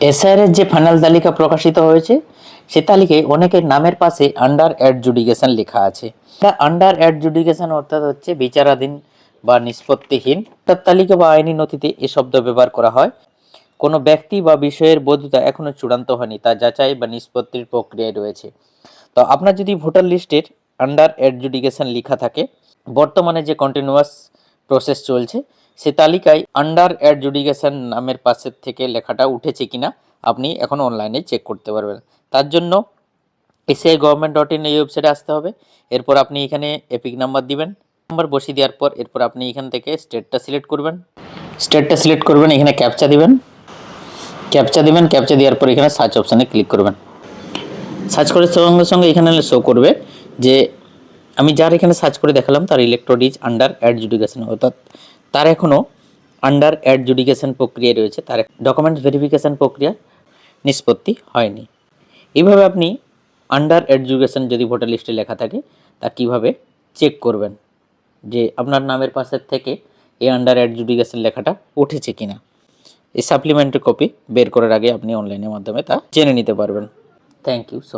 SIR এর যে final তালিকা প্রকাশিত হয়েছে সে তালিকায় অনেকের নামের পাশে আন্ডার অ্যাডজুডিকেশন লেখা আছে। আন্ডার অ্যাডজুডিকেশন অর্থাৎ হচ্ছে বিচারাধীন বা নিষ্পত্তিহীন। তার তালিকা বা আইনি নথিতে এ শব্দ ব্যবহার করা হয় কোনো ব্যক্তি বা বিষয়ের বৈধতা এখনো চূড়ান্ত হয়নি, তা যাচাই বা নিষ্পত্তির প্রক্রিয়ায় রয়েছে। তো আপনার যদি ভোটার লিস্টের আন্ডার অ্যাডজুডিকেশন লেখা থাকে, বর্তমানে যে কন্টিনিউয়াস প্রসেস চলছে সে তালিকায় আন্ডার অ্যাডজুডিকেশন নামের পাশের থেকে লেখাটা উঠেছে কিনা আপনি এখন অনলাইনে চেক করতে পারবেন। তার জন্য ACI-government.in এই ওয়েবসাইটে আসতে হবে। এরপর আপনি এখানে এপিক নাম্বার দিবেন, নাম্বার বসিয়ে দেওয়ার পর এরপর আপনি এখান থেকে স্টেটটা সিলেক্ট করবেন, এখানে ক্যাপচা দিবেন, ক্যাপচা দেওয়ার পর এখানে সার্চ অপশানে ক্লিক করবেন। সার্চ করার সঙ্গে সঙ্গে এখানে শো করবে যে আমি যার এখানে সার্চ করে দেখালাম তার ইলেক্ট্রোড ইজ আন্ডার অ্যাডজুডিকেশন, অর্থাৎ তার এখনও আন্ডার অ্যাডজুডিকেশন প্রক্রিয়ায় রয়েছে, তার ডকুমেন্ট ভেরিফিকেশন প্রক্রিয়া নিষ্পত্তি হয়নি। এইভাবে আপনি আন্ডার অ্যাডজুডিকেশন যদি ভোটার লিস্টে লেখা থাকে তা কিভাবে চেক করবেন যে আপনার নামের পাশের থেকে এই আন্ডার অ্যাডজুডিকেশন লেখাটা উঠেছে কিনা। এই সাপ্লিমেন্টারি কপি বের করার আগে আপনি অনলাইনের মাধ্যমে তা জেনে নিতে পারবেন। Thank you so